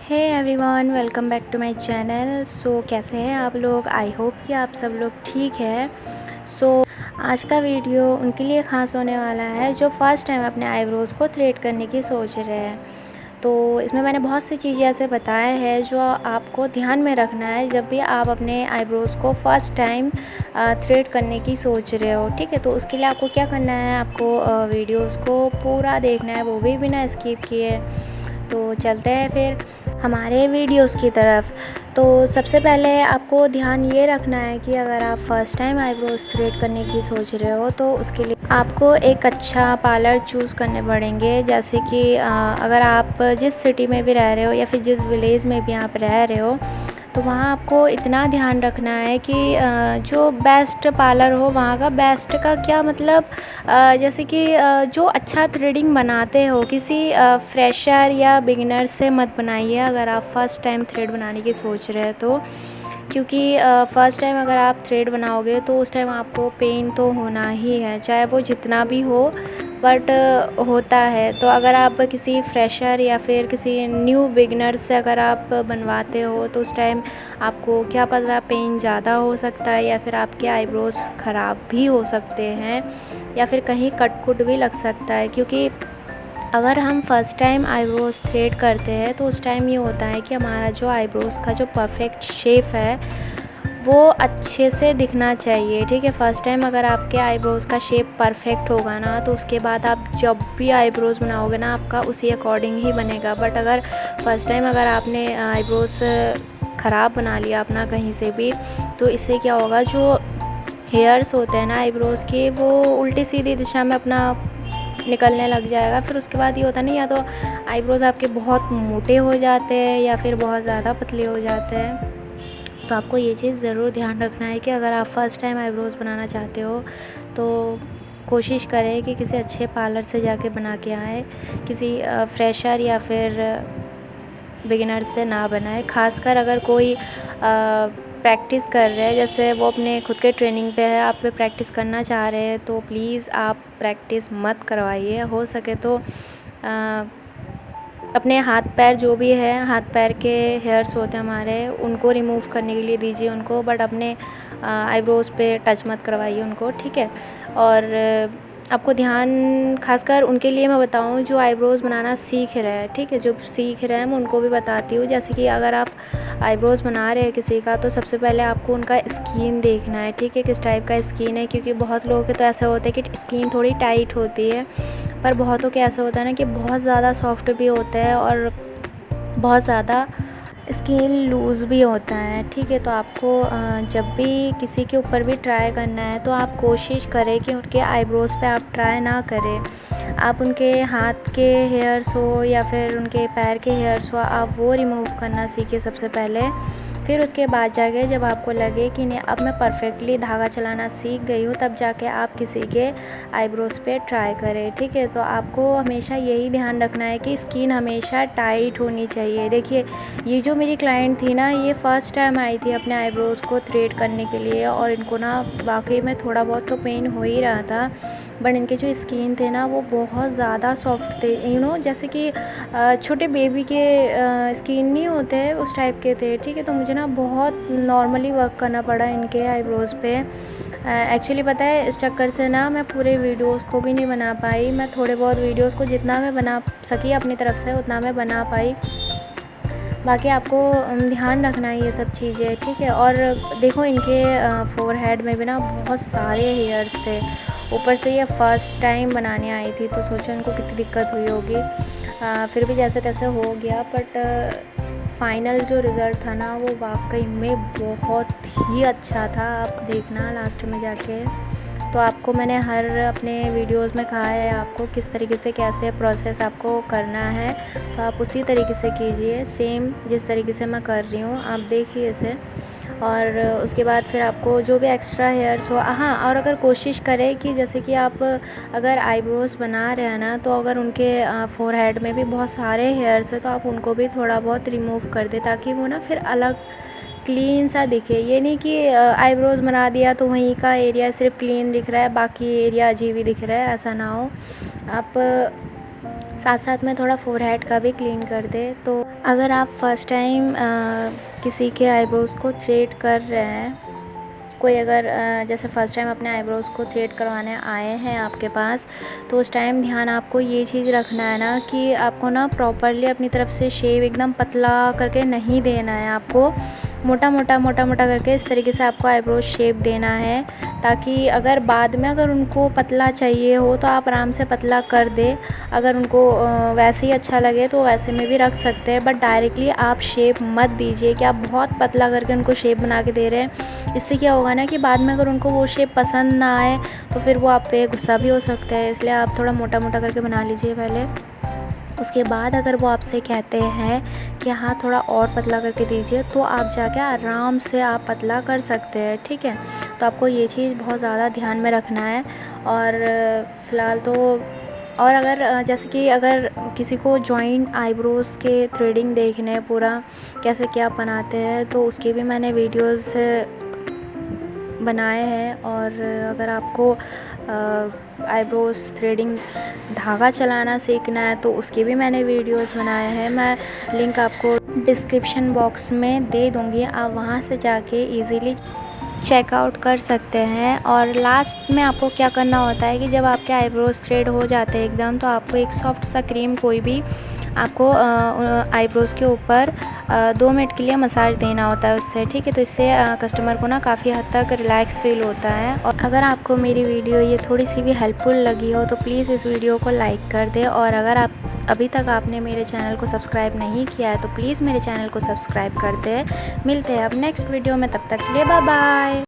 Hey everyone, welcome back to my channel. कैसे हैं आप लोग? आई होप कि आप सब लोग ठीक है। आज का वीडियो उनके लिए ख़ास होने वाला है जो फ़र्स्ट टाइम अपने आईब्रोज़ को थ्रेड करने की सोच रहे हैं। तो इसमें मैंने बहुत सी चीज़ें ऐसे बताए हैं जो आपको ध्यान में रखना है जब भी आप अपने आईब्रोज़ को फ़र्स्ट टाइम थ्रेड करने की सोच रहे हो। ठीक है, तो उसके लिए आपको क्या करना है, आपको वीडियोज़ को पूरा देखना है, वो भी बिना स्किप किए। तो चलते हैं फिर हमारे वीडियोस की तरफ। तो सबसे पहले आपको ध्यान ये रखना है कि अगर आप फ़र्स्ट टाइम आईब्रोज थ्रेड करने की सोच रहे हो तो उसके लिए आपको एक अच्छा पार्लर चूज़ करने पड़ेंगे। जैसे कि अगर आप जिस सिटी में भी रह रहे हो या फिर जिस विलेज में भी आप रह रहे हो तो वहाँ आपको इतना ध्यान रखना है कि जो बेस्ट पार्लर हो वहाँ का बेस्ट का क्या मतलब, जैसे कि जो अच्छा थ्रेडिंग बनाते हो, किसी फ्रेशर या बिगिनर से मत बनाइए अगर आप फ़र्स्ट टाइम थ्रेड बनाने की सोच रहे हैं तो। क्योंकि फ़र्स्ट टाइम अगर आप थ्रेड बनाओगे तो उस टाइम आपको पेन तो होना ही है, चाहे वो जितना भी हो, बट होता है। तो अगर आप किसी फ्रेशर या फिर किसी न्यू बिगनर से अगर आप बनवाते हो तो उस टाइम आपको क्या पता पेन ज़्यादा हो सकता है या फिर आपके आईब्रोज़ ख़राब भी हो सकते हैं या फिर कहीं कट कुट भी लग सकता है। क्योंकि अगर हम फ़र्स्ट टाइम आईब्रोज़ थ्रेड करते हैं तो उस टाइम ये होता है कि हमारा जो आईब्रोज़ का जो परफेक्ट शेप है वो अच्छे से दिखना चाहिए। ठीक है, फ़र्स्ट टाइम अगर आपके आईब्रोज़ का शेप परफेक्ट होगा ना तो उसके बाद आप जब भी आईब्रोज़ बनाओगे ना आपका उसी अकॉर्डिंग ही बनेगा। बट अगर फ़र्स्ट टाइम अगर आपने आईब्रोज़ ख़राब बना लिया अपना कहीं से भी, तो इससे क्या होगा, जो हेयर्स होते हैं ना आईब्रोज़ के वो उल्टी सीधी दिशा में अपना निकलने लग जाएगा। फिर उसके बाद ये होता नहीं, या तो आईब्रोज़ आपके बहुत मोटे हो जाते हैं या फिर बहुत ज़्यादा पतले हो जाते हैं। तो आपको ये चीज़ ज़रूर ध्यान रखना है कि अगर आप फ़र्स्ट टाइम आईब्रोज़ बनाना चाहते हो तो कोशिश करें कि किसी अच्छे पार्लर से जाके बना के आएँ, किसी फ्रेशर या फिर बिगिनर से ना बनाए। ख़ासकर अगर कोई प्रैक्टिस कर रहे हैं, जैसे वो अपने खुद के ट्रेनिंग पे है, आप पे प्रैक्टिस करना चाह रहे हैं तो प्लीज़ आप प्रैक्टिस मत करवाइए। हो सके तो अपने हाथ पैर जो भी है, हाथ पैर के हेयर्स होते हैं हमारे, उनको रिमूव करने के लिए दीजिए उनको, बट अपने आईब्रोज़ पे टच मत करवाइए उनको। ठीक है, और आपको ध्यान खासकर उनके लिए मैं बताऊं जो आईब्रोज़ बनाना सीख रहे हैं। ठीक है, जो सीख रहे हैं मैं उनको भी बताती हूँ। जैसे कि अगर आप आईब्रोज़ बना रहे हैं किसी का तो सबसे पहले आपको उनका स्किन देखना है। ठीक है, किस टाइप का स्किन है, क्योंकि बहुत लोगों के तो ऐसा होता है कि स्किन थोड़ी टाइट होती है, पर बहुतों के ऐसा होता है ना कि बहुत ज़्यादा सॉफ्ट भी होता है और बहुत ज़्यादा स्किन लूज़ भी होता है। ठीक है, तो आपको जब भी किसी के ऊपर भी ट्राई करना है तो आप कोशिश करें कि उनके आईब्रोज़ पे आप ट्राई ना करें। आप उनके हाथ के हेयर्स हो या फिर उनके पैर के हेयर्स हो, आप वो रिमूव करना सीखिए सबसे पहले। फिर उसके बाद जाके जब आपको लगे कि नहीं अब मैं परफेक्टली धागा चलाना सीख गई हूँ, तब जाके आप किसी के आईब्रोज़ पे ट्राई करें। ठीक है, तो आपको हमेशा यही ध्यान रखना है कि स्किन हमेशा टाइट होनी चाहिए। देखिए, ये जो मेरी क्लाइंट थी ना, ये फ़र्स्ट टाइम आई थी अपने आईब्रोज़ को थ्रेड करने के लिए और इनको ना वाकई में थोड़ा बहुत तो पेन हो ही रहा था, बट इनके जो स्किन थे ना वो बहुत ज़्यादा सॉफ्ट थे। जैसे कि छोटे बेबी के स्किन नहीं होते उस टाइप के थे। ठीक है, तो मुझे ना बहुत नॉर्मली वर्क करना पड़ा इनके आईब्रोज़ पे। एक्चुअली पता है, इस चक्कर से ना मैं पूरे वीडियोस को भी नहीं बना पाई। मैं थोड़े बहुत वीडियोस को जितना मैं बना सकी अपनी तरफ से उतना मैं बना पाई। बाकी आपको ध्यान रखना है ये सब चीज़ें। ठीक है, और देखो इनके फ़ोरहेड में भी ना बहुत सारे हेयर्स थे। ऊपर से ये फ़र्स्ट टाइम बनाने आई थी तो सोचो इनको कितनी दिक्कत हुई होगी। फिर भी जैसे तैसे हो गया, बट फ़ाइनल जो रिज़ल्ट था ना वो वाकई में बहुत ही अच्छा था। आप देखना लास्ट में जाके। तो आपको मैंने हर अपने वीडियोस में कहा है आपको किस तरीके से कैसे प्रोसेस आपको करना है, तो आप उसी तरीके से कीजिए, सेम जिस तरीके से मैं कर रही हूँ आप देखिए इसे। और उसके बाद फिर आपको जो भी एक्स्ट्रा हेयर्स हो, हाँ, और अगर कोशिश करें कि जैसे कि आप अगर आईब्रोज़ बना रहे हैं ना तो अगर उनके फ़ोरहेड में भी बहुत सारे हेयर्स हैं तो आप उनको भी थोड़ा बहुत रिमूव कर दें, ताकि वो ना फिर अलग क्लीन सा दिखे। ये नहीं कि आईब्रोज़ बना दिया तो वहीं का एरिया सिर्फ क्लीन दिख रहा है, बाकी एरिया अजीब ही दिख रहा है, ऐसा ना हो। आप साथ साथ में थोड़ा फ़ोरहेड का भी क्लीन कर दे। तो अगर आप फर्स्ट टाइम किसी के आईब्रोज़ को थ्रेड कर रहे हैं, कोई अगर जैसे फ़र्स्ट टाइम अपने आईब्रोज़ को थ्रेड करवाने आए हैं आपके पास, तो उस टाइम ध्यान आपको ये चीज़ रखना है ना कि आपको ना प्रॉपरली अपनी तरफ से शेव एकदम पतला करके नहीं देना है। आपको मोटा मोटा करके इस तरीके से आपको आईब्रो शेप देना है, ताकि अगर बाद में अगर उनको पतला चाहिए हो तो आप आराम से पतला कर दे। अगर उनको वैसे ही अच्छा लगे तो वैसे में भी रख सकते हैं, बट डायरेक्टली आप शेप मत दीजिए कि आप बहुत पतला करके उनको शेप बना के दे रहे हैं। इससे क्या होगा ना कि बाद में अगर उनको वो शेप पसंद ना आए तो फिर वो आप पे गुस्सा भी हो सकता है। इसलिए आप थोड़ा मोटा करके बना लीजिए पहले। उसके बाद अगर वो आपसे कहते हैं कि हाँ थोड़ा और पतला करके दीजिए, तो आप जाके आराम से आप पतला कर सकते हैं, ठीक है। तो आपको ये चीज़ बहुत ज़्यादा ध्यान में रखना है। और फ़िलहाल तो और अगर जैसे कि अगर किसी को जॉइंट आईब्रोज़ के थ्रेडिंग देखने हैं पूरा कैसे क्या बनाते हैं, तो उसके भी मैंने वीडियोस बनाए हैं। और अगर आपको आईब्रोज़ थ्रेडिंग धागा चलाना सीखना है तो उसके भी मैंने वीडियोस बनाए हैं। मैं लिंक आपको डिस्क्रिप्शन बॉक्स में दे दूँगी, आप वहाँ से जाके इजीली चेकआउट कर सकते हैं। और लास्ट में आपको क्या करना होता है कि जब आपके आईब्रोज़ थ्रेड हो जाते हैं एकदम, तो आपको एक सॉफ्ट सा क्रीम कोई भी आपको आईब्रोज़ के ऊपर 2 मिनट के लिए मसाज देना होता है उससे, ठीक है। तो इससे कस्टमर को ना काफ़ी हद तक रिलैक्स फ़ील होता है। और अगर आपको मेरी वीडियो ये थोड़ी सी भी हेल्पफुल लगी हो तो प्लीज़ इस वीडियो को लाइक कर दें। और अगर आप अभी तक आपने मेरे चैनल को सब्सक्राइब नहीं किया है तो प्लीज़ मेरे चैनल को सब्सक्राइब कर दें। मिलते हैं अब नेक्स्ट वीडियो में, तब तक के लिए बाय बाय।